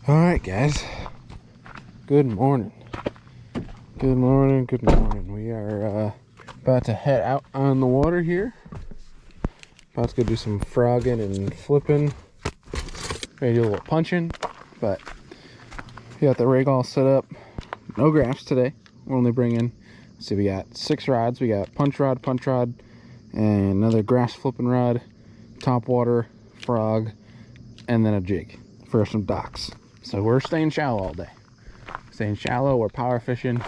All right, guys. Good morning. Good morning. Good morning. We are about to head out on the water here. About to go do some frogging and flipping. Maybe do a little punching, but we got the rig all set up. No graphs today. We're only bringing. See, we got 6 rods. We got punch rod, and another grass flipping rod, top water, frog, and then a jig for some docks. So we're staying shallow all day. Staying shallow, we're power fishing.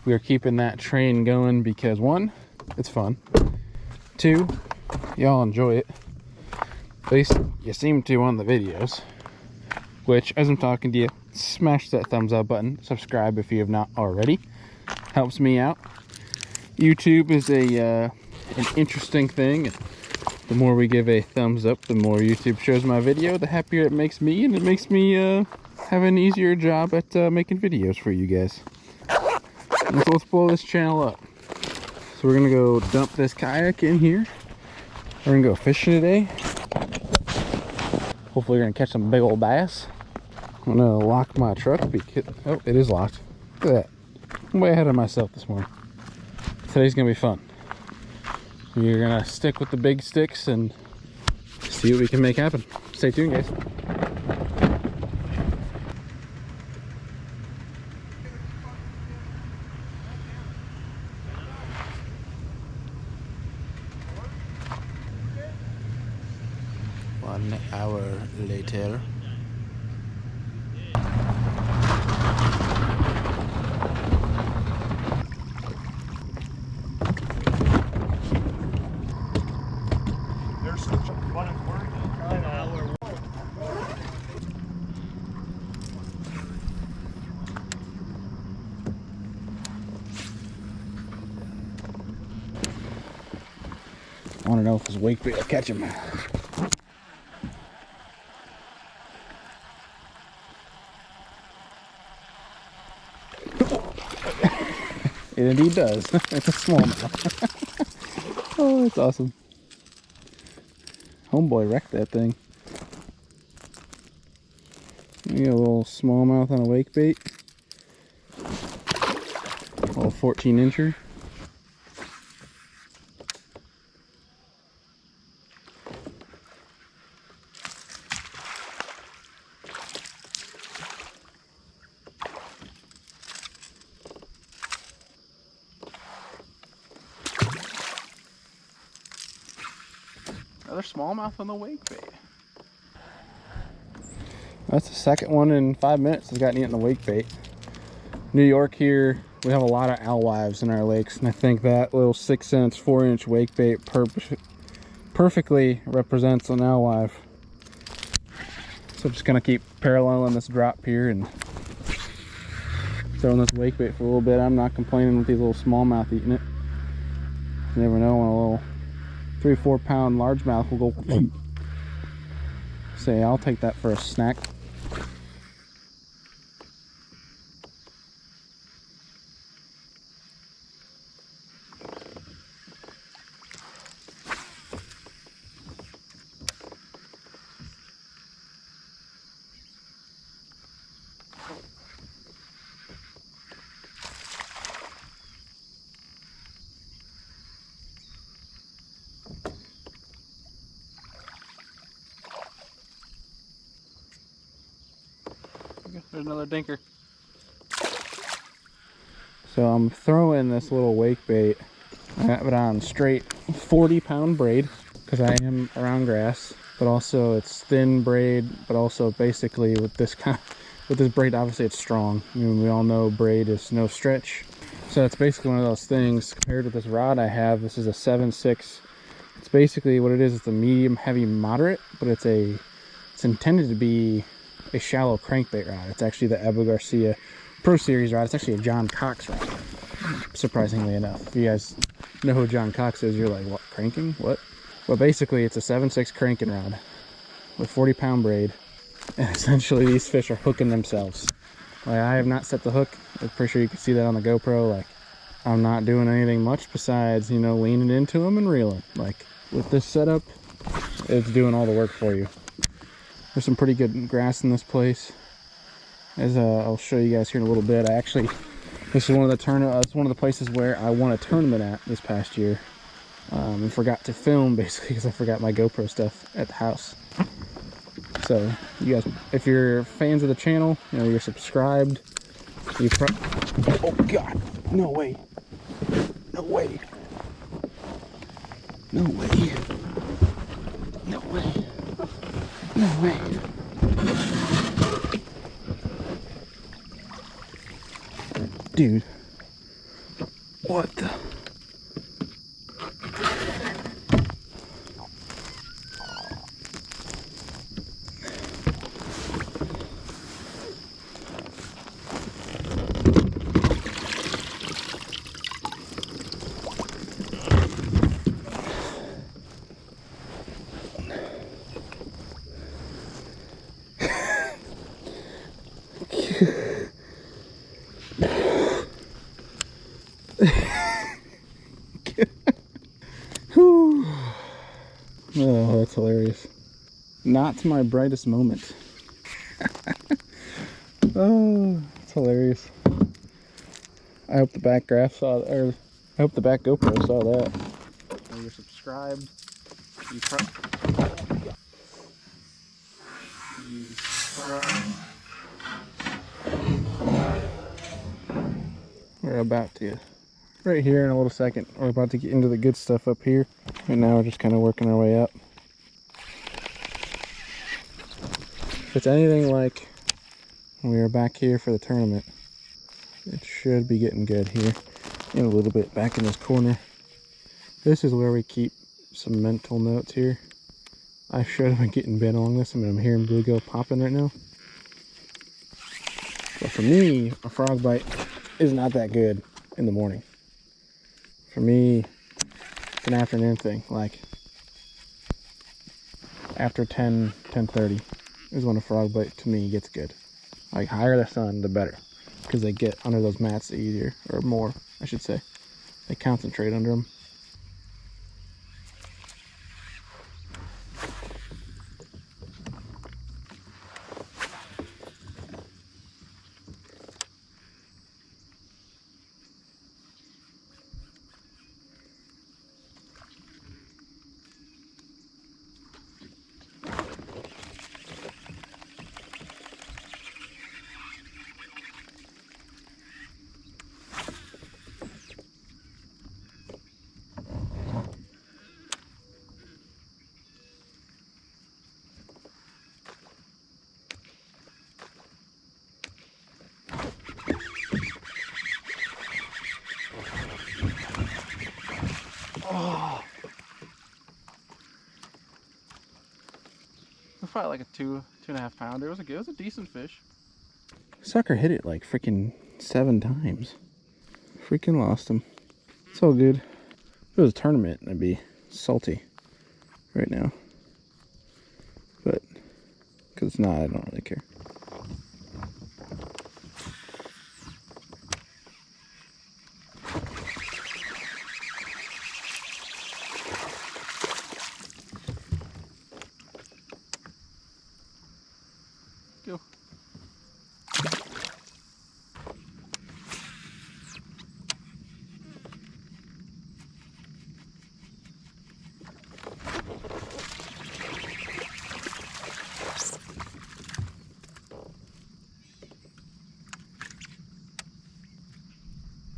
We are keeping that train going because 1, it's fun. 2, y'all enjoy it. At least you seem to on the videos. Which, as I'm talking to you, smash that thumbs up button. Subscribe if you have not already. Helps me out. YouTube is an interesting thing. The more we give a thumbs up, the more YouTube shows my video, the happier it makes me, and it makes me have an easier job at making videos for you guys. Let's blow this channel up. So we're gonna go dump this kayak in here. We're gonna go fishing today. Hopefully we're gonna catch some big old bass. I'm gonna lock my truck because, oh, it is locked. Look at that. I'm way ahead of myself this morning. Today's gonna be fun. We're gonna stick with the big sticks and see what we can make happen. Stay tuned, guys. One hour later. I want to know if his wake bait will catch him. It indeed does. It's a smallmouth. Oh, that's awesome. Homeboy wrecked that thing. You got a little smallmouth on a wake bait. A little 14-incher. Another smallmouth on the wake bait. That's the second one in 5 minutes that's gotten eaten on the wake bait. New York here, we have a lot of alewives in our lakes, and I think that little 6-inch, 4-inch wake bait perfectly represents an alewife. So I'm just gonna keep paralleling this drop here and throwing this wake bait for a little bit. I'm not complaining with these little smallmouth eating it. You never know when a little 3-4 pound largemouth will go. Say, I'll take that for a snack. There's another dinker. So I'm throwing this little wake bait. I have it on straight 40-pound braid because I am around grass, but also it's thin braid, but also basically with this braid, obviously it's strong. I mean, we all know braid is no stretch. So it's basically one of those things. Compared with this rod I have, this is a 7/6. It's basically what it is. It's a medium, heavy, moderate, but it's intended to be a shallow crankbait rod. It's actually the Abu Garcia Pro Series rod. It's actually a John Cox rod, surprisingly enough. If you guys know who John Cox is, you're like, what, cranking? What? But basically it's a 7/6 cranking rod with 40-pound braid, and essentially these fish are hooking themselves. Like, I have not set the hook. I'm pretty sure you can see that on the GoPro. Like, I'm not doing anything much besides, you know, leaning into them and reeling. Like, with this setup, it's doing all the work for you. There's some pretty good grass in this place. as I'll show you guys here in a little bit. This is one of the places where I won a tournament at this past year, and forgot to film basically because I forgot my GoPro stuff at the house. So you guys, if you're fans of the channel, you know, you're subscribed. Oh God, no way, no way, no way, no way, no way. Dude, what the? Oh, that's hilarious. Not my brightest moment. Oh, it's hilarious. I hope the back graph saw, or I hope the back GoPro saw that. When you're subscribed, we're about to, right here in a little second, we're about to get into the good stuff up here. Right now we're just kind of working our way up. If it's anything like when we were back here for the tournament, it should be getting good here in a little bit. Back in this corner, this is where we keep some mental notes here. I should have been getting bent along this. I mean, I'm hearing bluegill popping right now. But for me, a frog bite is not that good in the morning. For me, it's an afternoon thing. Like after 10:30 is when a frog bite to me gets good. Like higher the sun, the better, because they get under those mats easier, or more, I should say. They concentrate under them. Oh, it's probably like a 2.5 pounder. It was a decent fish. Sucker hit it like freaking 7 times. Freaking lost him. It's all good. If it was a tournament, I'd be salty right now. But because it's not, I don't really care. Go.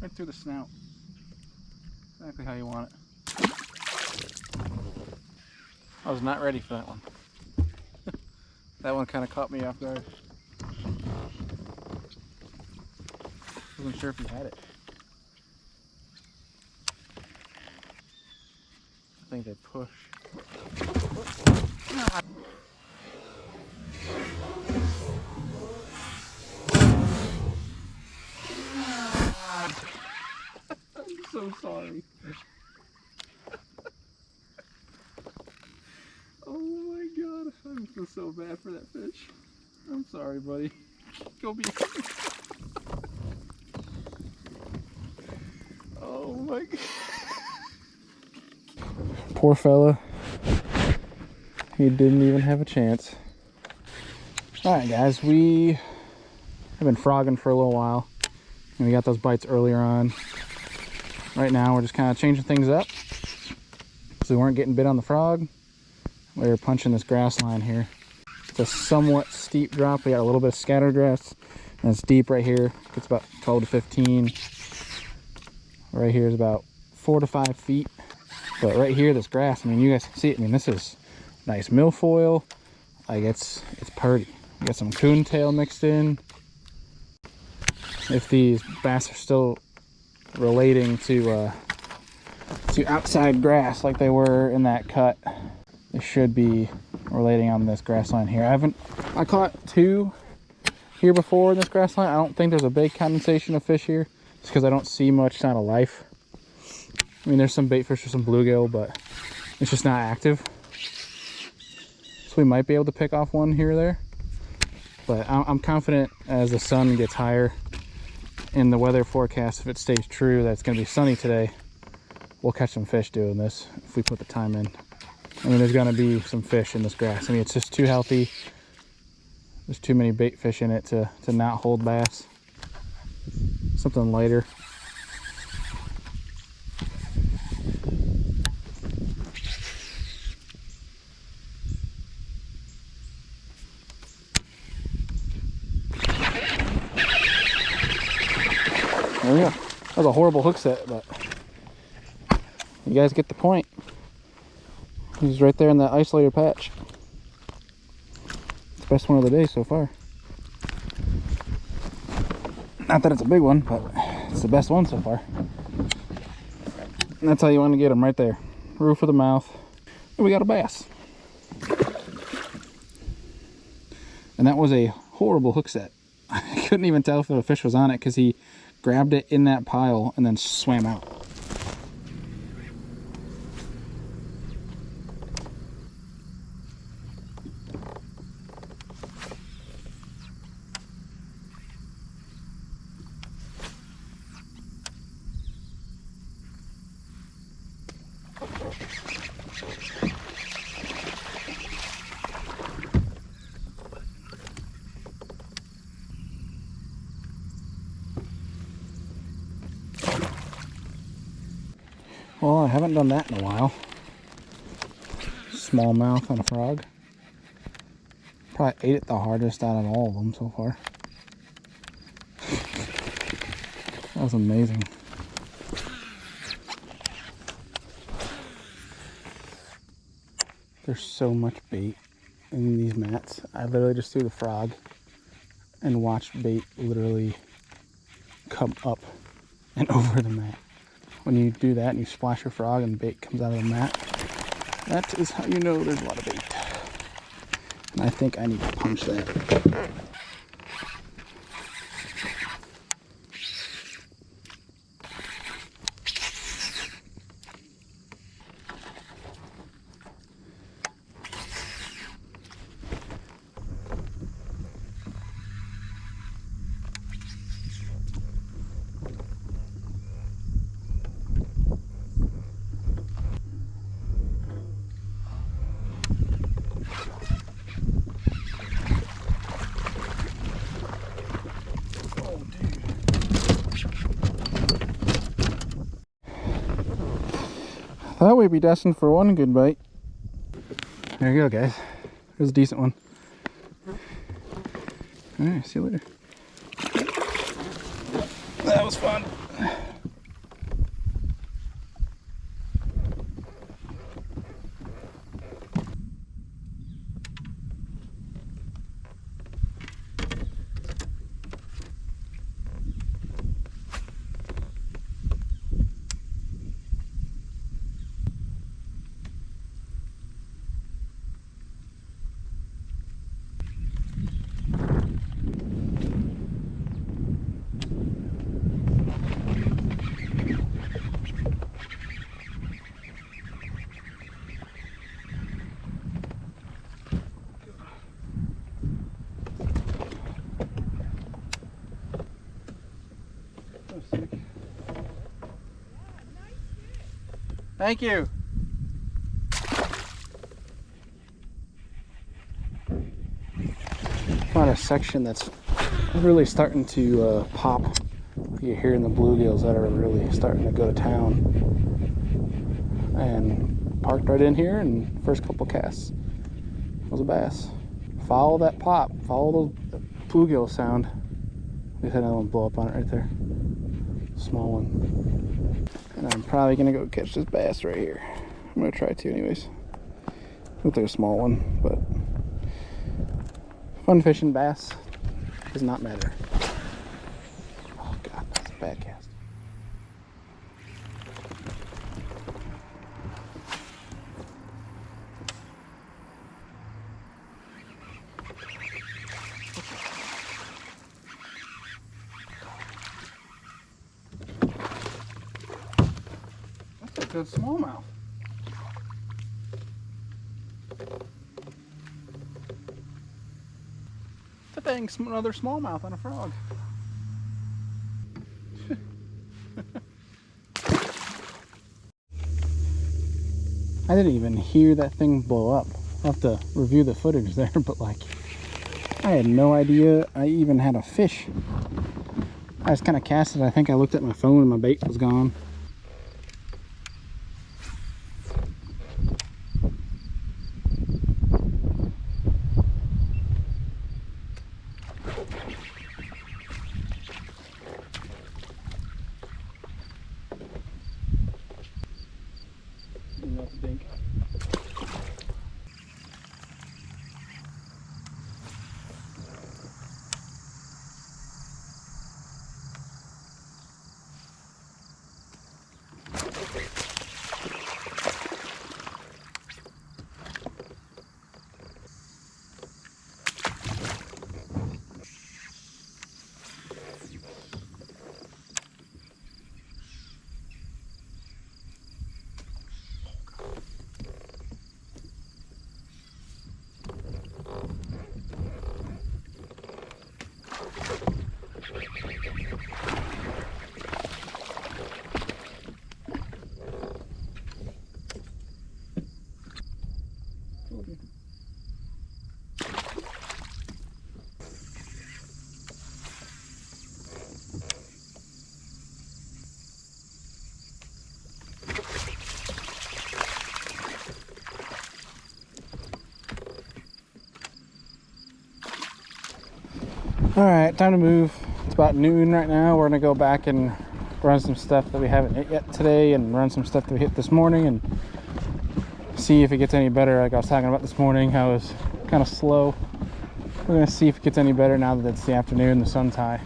Right through the snout. Exactly how you want it. I was not ready for that one. That one kind of caught me off guard. Wasn't sure if he had it. I think they push. I'm so sorry. Oh my god, I feel so bad for that fish. I'm sorry, buddy. Go be. Oh my god. Poor fella. He didn't even have a chance. Alright guys, we I've been frogging for a little while, and we got those bites earlier on. Right now we're just kind of changing things up, so we weren't getting bit on the frog. We were punching this grass line here. It's a somewhat steep drop. We got a little bit of scatter grass, and it's deep right here. It's about 12 to 15. Right here is about 4 to 5 feet. But right here, this grass, I mean, you guys can see it. I mean, this is nice milfoil. Like, it's purdy. We got some coontail mixed in. If these bass are still relating to outside grass like they were in that cut, they should be relating on this grass line here. I caught 2 here before in this grass line. I don't think there's a big condensation of fish here, just because I don't see much sign of life. I mean, there's some bait fish or some bluegill, but it's just not active. So we might be able to pick off one here or there, but I'm confident as the sun gets higher in the weather forecast, if it stays true that it's going to be sunny today, we'll catch some fish doing this if we put the time in. I mean, there's going to be some fish in this grass. I mean, it's just too healthy. There's too many bait fish in it to not hold bass. Something lighter. There we go. That was a horrible hook set, but you guys get the point. He's right there in that isolator patch. It's the best one of the day so far. Not that it's a big one, but it's the best one so far. And that's how you want to get them, right there. Roof of the mouth. And we got a bass. And that was a horrible hook set. I couldn't even tell if the fish was on it because he grabbed it in that pile and then swam out. Well, I haven't done that in a while. Smallmouth on a frog. Probably ate it the hardest out of all of them so far. That was amazing. There's so much bait in these mats. I literally just threw the frog and watched bait literally come up and over the mat. When you do that and you splash your frog and bait comes out of the mat, that is how you know there's a lot of bait. And I think I need to punch that. Thought we'd be destined for one good bite. There you go, guys. It was a decent one. Alright, see you later. That was fun. Thank you. Find a section that's really starting to pop. You're hearing the bluegills that are really starting to go to town. And parked right in here, and first couple casts was a bass. Follow that pop, follow the bluegill sound. We had another one blow up on it right there. Small one. And I'm probably gonna go catch this bass right here. I'm gonna try to anyways. Looks like a small one, but fun fishing bass does not matter. Oh god, that's a bad cast. That's a good smallmouth. It's a dang another smallmouth on a frog. I didn't even hear that thing blow up. I'll have to review the footage there, but like, I had no idea I even had a fish. I just kind of cast it. I think I looked at my phone and my bait was gone. All right, time to move. It's about noon right now. We're gonna go back and run some stuff that we haven't hit yet today, and run some stuff that we hit this morning, and see if it gets any better. Like I was talking about this morning, how it was kind of slow. We're gonna see if it gets any better now that it's the afternoon, the sun's high.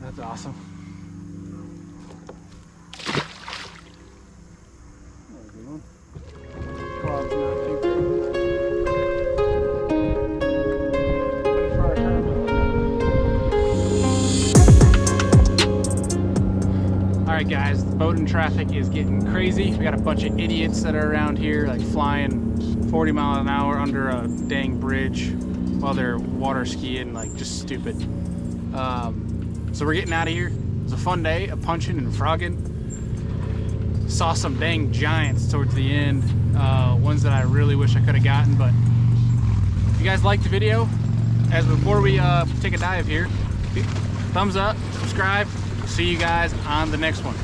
That's awesome. Alright guys, the boating traffic is getting crazy. We got a bunch of idiots that are around here, like flying 40 miles an hour under a dang bridge while they're water skiing, like just stupid. So we're getting out of here. It was a fun day of punching and frogging. Saw some dang giants towards the end, ones that I really wish I could have gotten. But if you guys liked the video, as before we take a dive here, thumbs up, subscribe. See you guys on the next one.